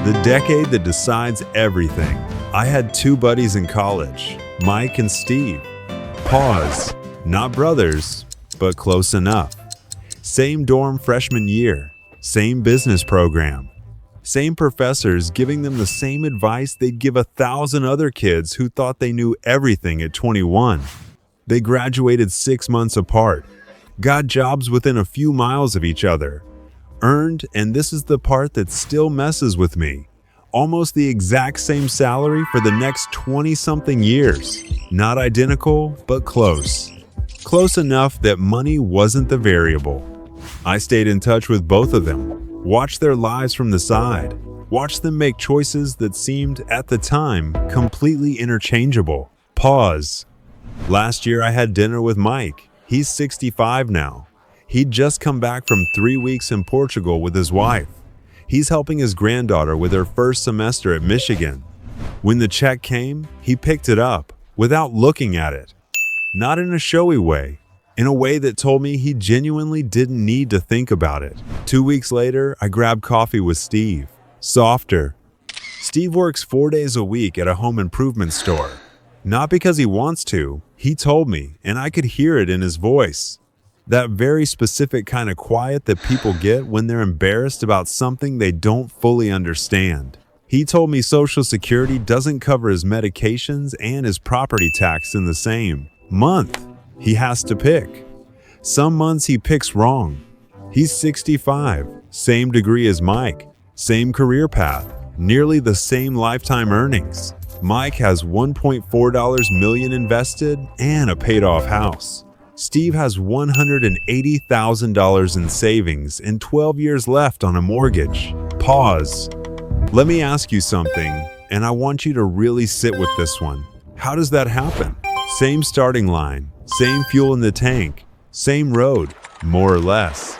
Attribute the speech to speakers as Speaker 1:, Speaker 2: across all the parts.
Speaker 1: The decade that decides everything. I had two buddies in college, Mike and Steve. Pause. Not brothers, but close enough. Same dorm freshman year, same business program, same professors giving them the same advice they'd give 1,000 other kids who thought they knew everything at 21. They graduated 6 months apart, got jobs within a few miles of each other, earned, and this is the part that still messes with me, almost the exact same salary for the next 20-something years. Not identical, but close. Close enough that money wasn't the variable. I stayed in touch with both of them, watched their lives from the side, watched them make choices that seemed, at the time, completely interchangeable. Pause. Last year I had dinner with Mike. He's 65 now. He'd just come back from 3 weeks in Portugal with his wife. He's helping his granddaughter with her first semester at Michigan. When the check came, he picked it up, without looking at it. Not in a showy way, in a way that told me he genuinely didn't need to think about it. 2 weeks later, I grabbed coffee with Steve. Softer. Steve works 4 days a week at a home improvement store. Not because he wants to, he told me, and I could hear it in his voice. That very specific kind of quiet that people get when they're embarrassed about something they don't fully understand. He told me Social Security doesn't cover his medications and his property tax in the same month. He has to pick. Some months he picks wrong. He's 65, same degree as Mike, same career path, nearly the same lifetime earnings. Mike has $1.4 million invested and a paid-off house. Steve has $180,000 in savings and 12 years left on a mortgage. Pause. Let me ask you something, and I want you to really sit with this one. How does that happen? Same starting line, same fuel in the tank, same road, more or less.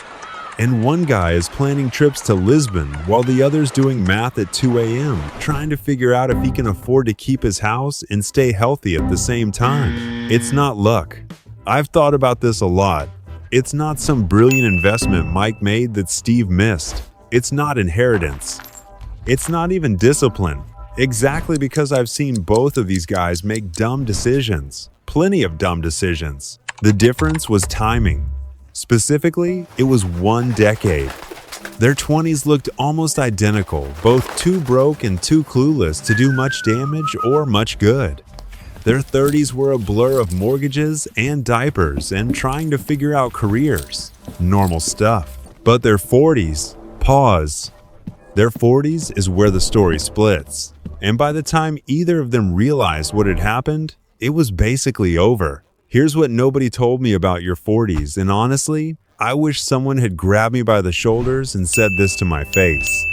Speaker 1: And one guy is planning trips to Lisbon while the other's doing math at 2 a.m., trying to figure out if he can afford to keep his house and stay healthy at the same time. It's not luck. I've thought about this a lot. It's not some brilliant investment Mike made that Steve missed. It's not inheritance. It's not even discipline. Exactly because I've seen both of these guys make dumb decisions. Plenty of dumb decisions. The difference was timing. Specifically, it was 1 decade. Their 20s looked almost identical, both too broke and too clueless to do much damage or much good. Their 30s were a blur of mortgages and diapers and trying to figure out careers. Normal stuff. But their 40s, pause. Their 40s is where the story splits. And by the time either of them realized what had happened, it was basically over. Here's what nobody told me about your 40s, and honestly, I wish someone had grabbed me by the shoulders and said this to my face.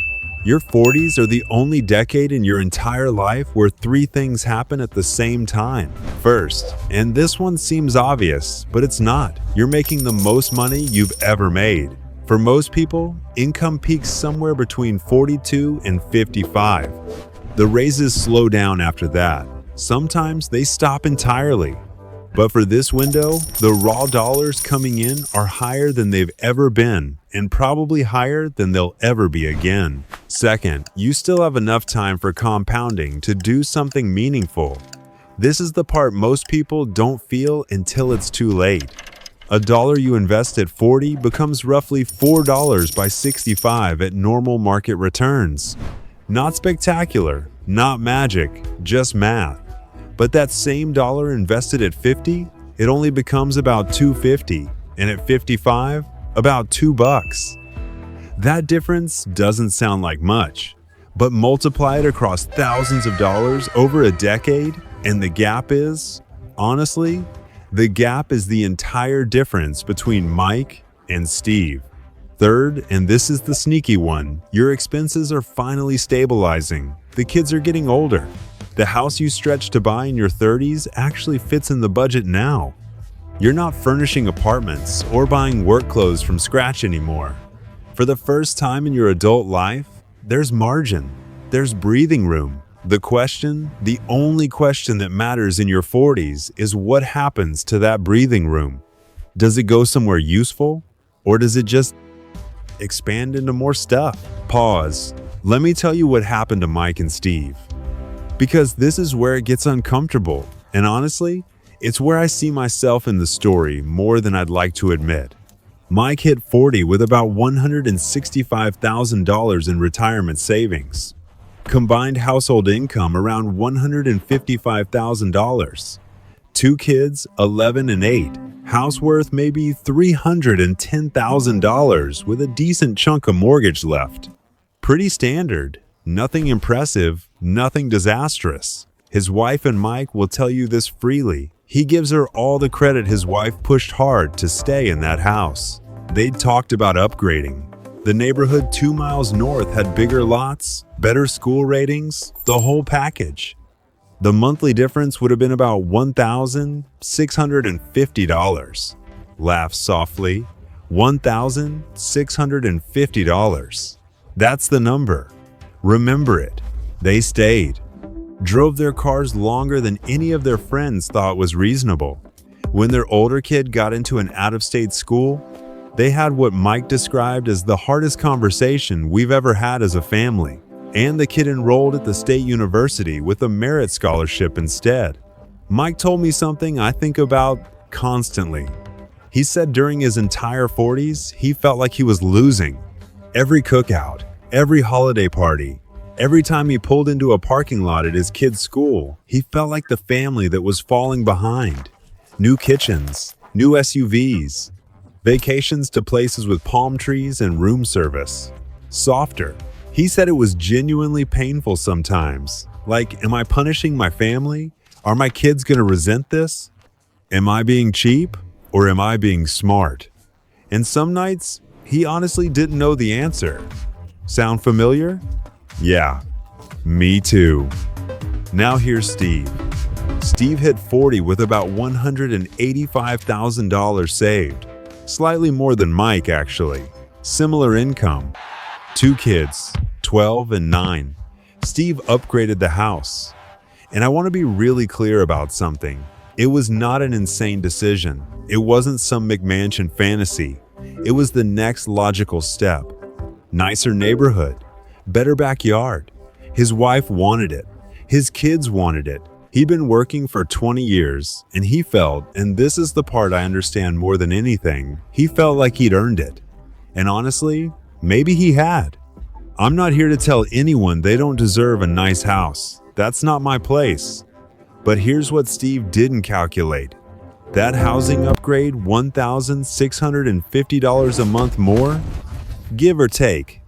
Speaker 1: Your 40s are the only decade in your entire life where 3 things happen at the same time. First, and this one seems obvious, but it's not, you're making the most money you've ever made. For most people, income peaks somewhere between 42 and 55. The raises slow down after that. Sometimes they stop entirely. But for this window, the raw dollars coming in are higher than they've ever been, and probably higher than they'll ever be again. Second, you still have enough time for compounding to do something meaningful. This is the part most people don't feel until it's too late. $1 you invest at 40 becomes roughly $4 by 65 at normal market returns. Not spectacular, not magic, just math. But that same dollar invested at 50, it only becomes about $2.50, and at 55, about $2. That difference doesn't sound like much, but multiply it across thousands of dollars over a decade, and the gap is, honestly, the gap is the entire difference between Mike and Steve. Third, and this is the sneaky one, your expenses are finally stabilizing. The kids are getting older. The house you stretched to buy in your 30s actually fits in the budget now. You're not furnishing apartments or buying work clothes from scratch anymore. For the first time in your adult life, there's margin. There's breathing room. The only question that matters in your 40s is what happens to that breathing room. Does it go somewhere useful, or does it just expand into more stuff? Pause. Let me tell you what happened to Mike and Steve. Because this is where it gets uncomfortable, and honestly, it's where I see myself in the story more than I'd like to admit. Mike hit 40 with about $165,000 in retirement savings. Combined household income around $155,000. 2 kids, 11 and 8. House worth maybe $310,000 with a decent chunk of mortgage left. Pretty standard. Nothing impressive, nothing disastrous. His wife and Mike will tell you this freely. He gives her all the credit his wife pushed hard to stay in that house. They'd talked about upgrading. The neighborhood 2 miles north had bigger lots, better school ratings, the whole package. The monthly difference would have been about $1,650. Laugh softly. $1,650. That's the number. Remember it. They stayed. Drove their cars longer than any of their friends thought was reasonable. When their older kid got into an out-of-state school, they had what Mike described as the hardest conversation we've ever had as a family. And the kid enrolled at the state university with a merit scholarship instead. Mike told me something I think about constantly. He said during his entire 40s, he felt like he was losing. Every cookout, every holiday party, every time he pulled into a parking lot at his kid's school, he felt like the family that was falling behind. New kitchens, new SUVs, vacations to places with palm trees and room service. Softer. He said it was genuinely painful sometimes. Like, am I punishing my family? Are my kids gonna resent this? Am I being cheap or am I being smart? And some nights, he honestly didn't know the answer. Sound familiar? Yeah, me too. Now here's Steve. Steve hit 40 with about $185,000 saved. Slightly more than Mike, actually. Similar income. 2 kids, 12 and 9. Steve upgraded the house. And I want to be really clear about something. It was not an insane decision. It wasn't some McMansion fantasy. It was the next logical step. Nicer neighborhood, better backyard. His wife wanted it. His kids wanted it. He'd been working for 20 years, and he felt, and this is the part I understand more than anything, he felt like he'd earned it. And honestly, maybe he had. I'm not here to tell anyone they don't deserve a nice house. That's not my place. But here's what Steve didn't calculate. That housing upgrade, $1,650 a month more? Give or take.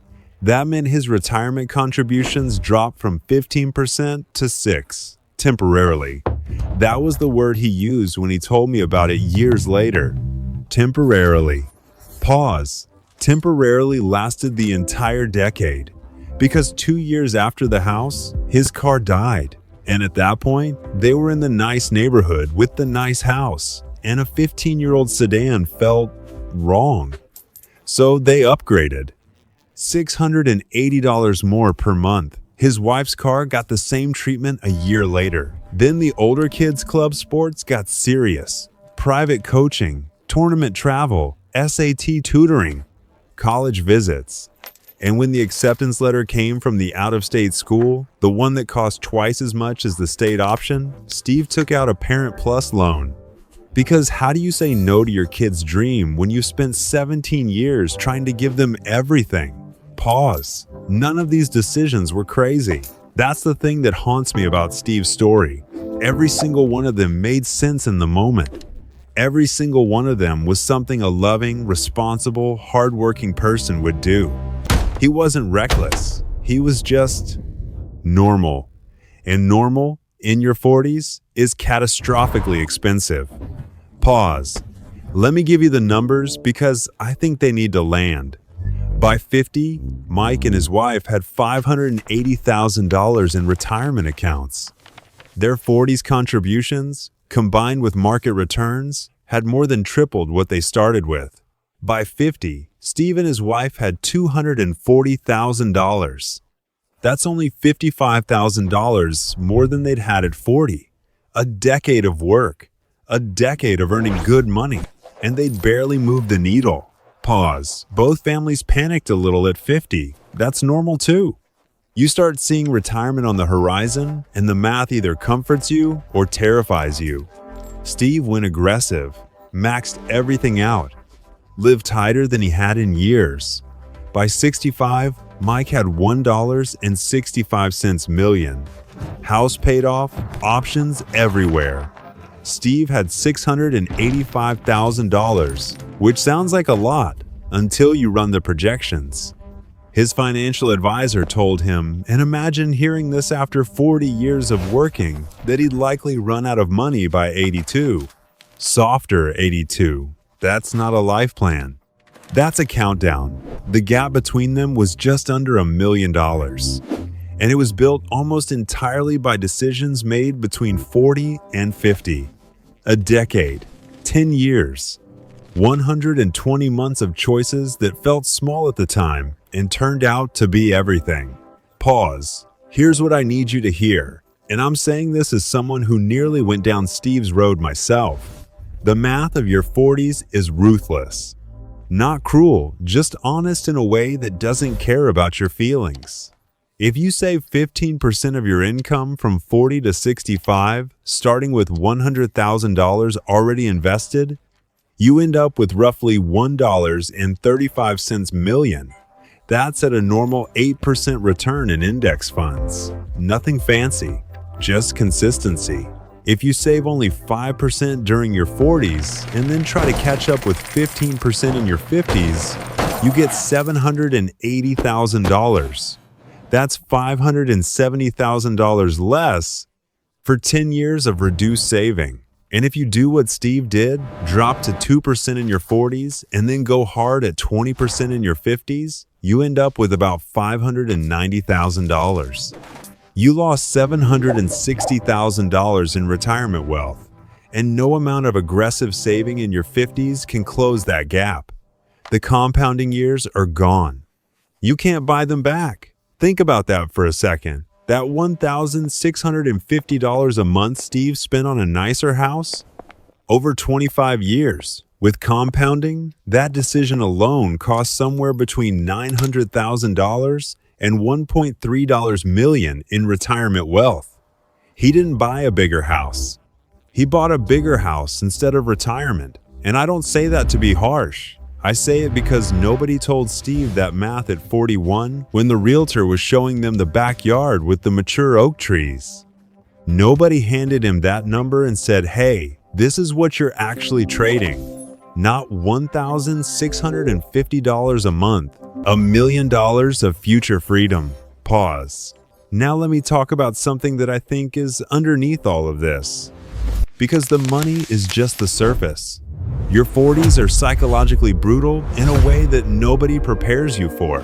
Speaker 1: That meant his retirement contributions dropped from 15% to 6%, temporarily. That was the word he used when he told me about it years later. Temporarily. Pause. Temporarily lasted the entire decade. Because 2 years after the house, his car died. And at that point, they were in the nice neighborhood with the nice house, and a 15-year-old sedan felt wrong. So they upgraded. $680 more per month. His wife's car got the same treatment a year later. Then the older kids' club sports got serious. Private coaching, tournament travel, SAT tutoring, college visits. And when the acceptance letter came from the out-of-state school, the one that cost twice as much as the state option, Steve took out a Parent Plus loan. Because how do you say no to your kid's dream when you've spent 17 years trying to give them everything? Pause. None of these decisions were crazy. That's the thing that haunts me about Steve's story. Every single one of them made sense in the moment. Every single one of them was something a loving, responsible, hardworking person would do. He wasn't reckless. He was just normal. And normal, in your 40s, is catastrophically expensive. Pause. Let me give you the numbers because I think they need to land. By 50, Mike and his wife had $580,000 in retirement accounts. Their 40s contributions, combined with market returns, had more than tripled what they started with. By 50, Steve and his wife had $240,000. That's only $55,000 more than they'd had at 40. A decade of work, a decade of earning good money, and they'd barely moved the needle. Pause. Both families panicked a little at 50. That's normal too. You start seeing retirement on the horizon, and the math either comforts you or terrifies you. Steve went aggressive, maxed everything out, lived tighter than he had in years. By 65, Mike had $1.65 million. House paid off, options everywhere. Steve had $685,000, which sounds like a lot until you run the projections. His financial advisor told him, and imagine hearing this after 40 years of working, that he'd likely run out of money by 82. Softer 82. That's not a life plan. That's a countdown. The gap between them was just under $1 million. And it was built almost entirely by decisions made between 40 and 50. A decade, 10 years, 120 months of choices that felt small at the time and turned out to be everything. Pause. Here's what I need you to hear, and I'm saying this as someone who nearly went down Steve's road myself. The math of your 40s is ruthless. Not cruel, just honest in a way that doesn't care about your feelings. If you save 15% of your income from 40 to 65, starting with $100,000 already invested, you end up with roughly $1.35 million. That's at a normal 8% return in index funds. Nothing fancy, just consistency. If you save only 5% during your 40s and then try to catch up with 15% in your 50s, you get $780,000. That's $570,000 less for 10 years of reduced saving. And if you do what Steve did, drop to 2% in your 40s and then go hard at 20% in your 50s, you end up with about $590,000. You lost $760,000 in retirement wealth, and no amount of aggressive saving in your 50s can close that gap. The compounding years are gone. You can't buy them back. Think about that for a second. That $1,650 a month Steve spent on a nicer house? Over 25 years. With compounding, that decision alone cost somewhere between $900,000 and $1.3 million in retirement wealth. He didn't buy a bigger house. He bought a bigger house instead of retirement. And I don't say that to be harsh. I say it because nobody told Steve that math at 41 when the realtor was showing them the backyard with the mature oak trees. Nobody handed him that number and said, hey, this is what you're actually trading. Not $1,650 a month, $1 million of future freedom. Pause. Now let me talk about something that I think is underneath all of this. Because the money is just the surface. Your 40s are psychologically brutal in a way that nobody prepares you for.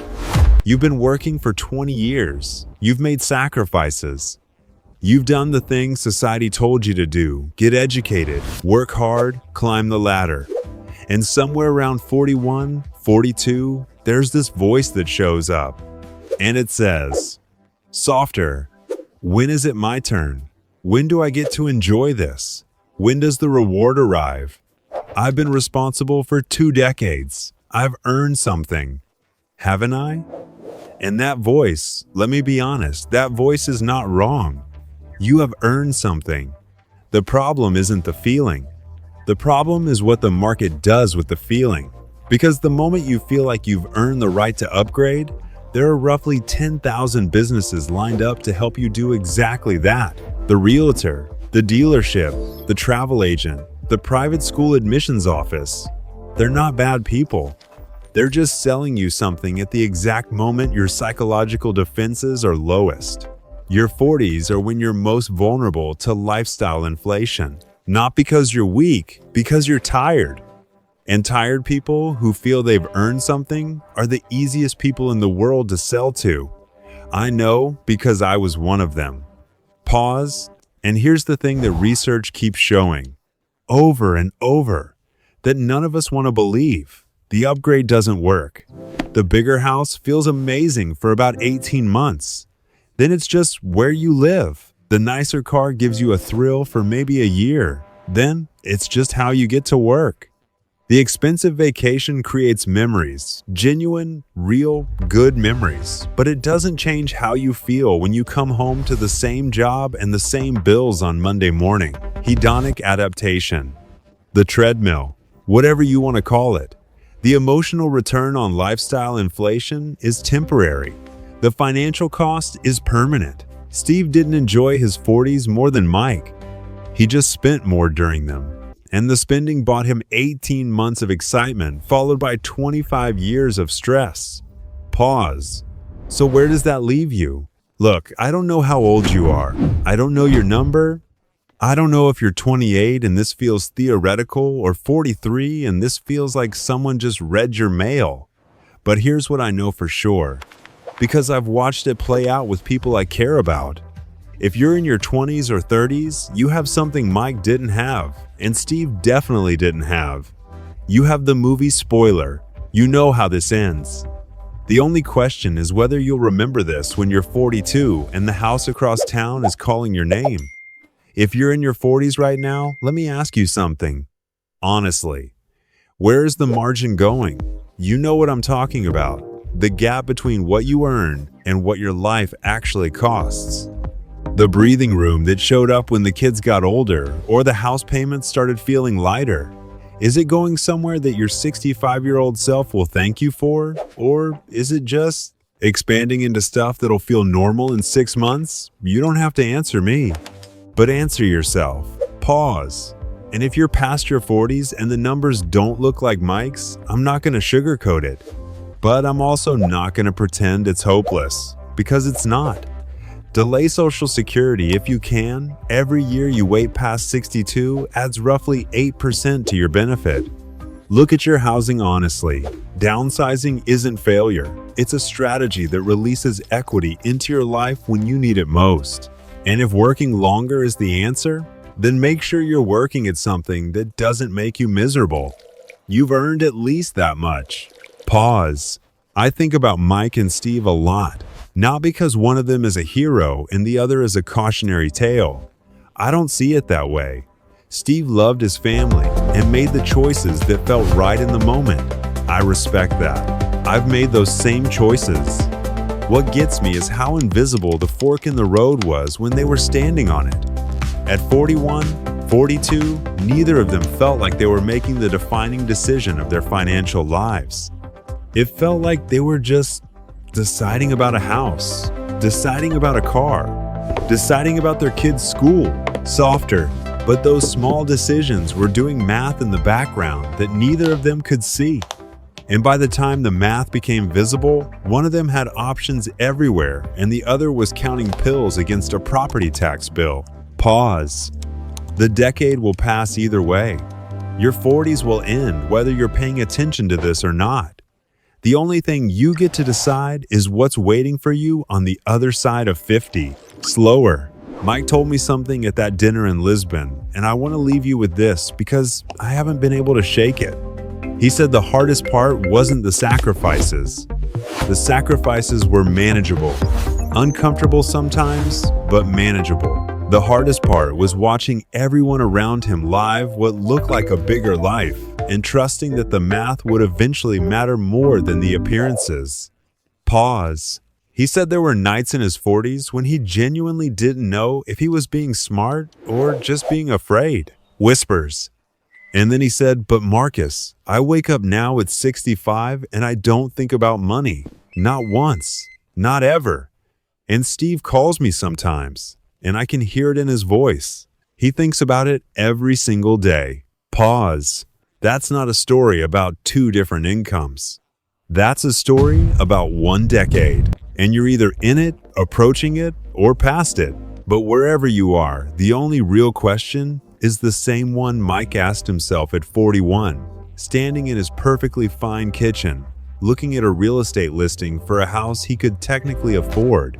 Speaker 1: You've been working for 20 years. You've made sacrifices. You've done the things society told you to do. Get educated, work hard, climb the ladder. And somewhere around 41, 42, there's this voice that shows up. And it says, softer, when is it my turn? When do I get to enjoy this? When does the reward arrive? I've been responsible for 2 decades. I've earned something. Haven't I? And that voice, let me be honest, that voice is not wrong. You have earned something. The problem isn't the feeling. The problem is what the market does with the feeling. Because the moment you feel like you've earned the right to upgrade, there are roughly 10,000 businesses lined up to help you do exactly that. The realtor, the dealership, the travel agent, the private school admissions office. They're not bad people. They're just selling you something at the exact moment your psychological defenses are lowest. Your 40s are when you're most vulnerable to lifestyle inflation. Not because you're weak, because you're tired. And tired people who feel they've earned something are the easiest people in the world to sell to. I know because I was one of them. Pause, and here's the thing that research keeps showing, over and over, that none of us want to believe. The upgrade doesn't work. The bigger house feels amazing for about 18 months. Then it's just where you live. The nicer car gives you a thrill for maybe a year. Then it's just how you get to work. The expensive vacation creates memories, genuine, real, good memories, but it doesn't change how you feel when you come home to the same job and the same bills on Monday morning. Hedonic adaptation. The treadmill, whatever you want to call it. The emotional return on lifestyle inflation is temporary. The financial cost is permanent. Steve didn't enjoy his 40s more than Mike. He just spent more during them. And the spending bought him 18 months of excitement, followed by 25 years of stress. Pause. So where does that leave you? Look, I don't know how old you are. I don't know your number. I don't know if you're 28 and this feels theoretical, or 43 and this feels like someone just read your mail. But here's what I know for sure, because I've watched it play out with people I care about. If you're in your 20s or 30s, you have something Mike didn't have, and Steve definitely didn't have. You have the movie spoiler. You know how this ends. The only question is whether you'll remember this when you're 42 and the house across town is calling your name. If you're in your 40s right now, let me ask you something. Honestly, where is the margin going? You know what I'm talking about. The gap between what you earn and what your life actually costs. The breathing room that showed up when the kids got older, or the house payments started feeling lighter. Is it going somewhere that your 65-year-old self will thank you for? Or is it just expanding into stuff that'll feel normal in 6 months? You don't have to answer me, but answer yourself. Pause. And if you're past your 40s and the numbers don't look like Mike's, I'm not going to sugarcoat it. But I'm also not going to pretend it's hopeless, because it's not. Delay Social Security if you can. Every year you wait past 62 adds roughly 8% to your benefit. Look at your housing honestly. Downsizing isn't failure. It's a strategy that releases equity into your life when you need it most. And if working longer is the answer, then make sure you're working at something that doesn't make you miserable. You've earned at least that much. Pause. I think about Mike and Steve a lot. Not because one of them is a hero and the other is a cautionary tale. I don't see it that way. Steve loved his family and made the choices that felt right in the moment. I respect that. I've made those same choices. What gets me is how invisible the fork in the road was when they were standing on it. At 41, 42, neither of them felt like they were making the defining decision of their financial lives. It felt like they were just deciding about a house, deciding about a car, deciding about their kids' school. Softer, but those small decisions were doing math in the background that neither of them could see. And by the time the math became visible, one of them had options everywhere and the other was counting pills against a property tax bill. Pause. The decade will pass either way. Your 40s will end whether you're paying attention to this or not. The only thing you get to decide is what's waiting for you on the other side of 50. Slower. Mike told me something at that dinner in Lisbon, and I want to leave you with this because I haven't been able to shake it. He said the hardest part wasn't the sacrifices. The sacrifices were manageable. Uncomfortable sometimes, but manageable. The hardest part was watching everyone around him live what looked like a bigger life, and trusting that the math would eventually matter more than the appearances. Pause. He said there were nights in his 40s when he genuinely didn't know if he was being smart or just being afraid. Whispers. And then he said, but Marcus, I wake up now at 65 and I don't think about money. Not once. Not ever. And Steve calls me sometimes, and I can hear it in his voice. He thinks about it every single day. Pause. That's not a story about two different incomes. That's a story about one decade. And you're either in it, approaching it, or past it. But wherever you are, the only real question is the same one Mike asked himself at 41, standing in his perfectly fine kitchen, looking at a real estate listing for a house he could technically afford.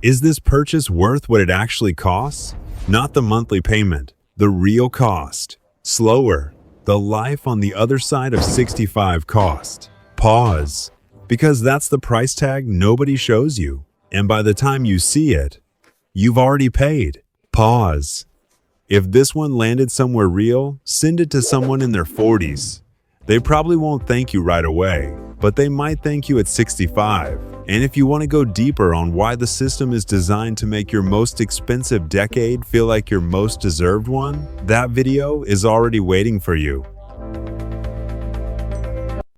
Speaker 1: Is this purchase worth what it actually costs? Not the monthly payment, the real cost. Slower. The life on the other side of 65 cost. Pause. Because that's the price tag nobody shows you. And by the time you see it, you've already paid. Pause. If this one landed somewhere real, send it to someone in their 40s. They probably won't thank you right away, but they might thank you at 65. And if you want to go deeper on why the system is designed to make your most expensive decade feel like your most deserved one, that video is already waiting for you.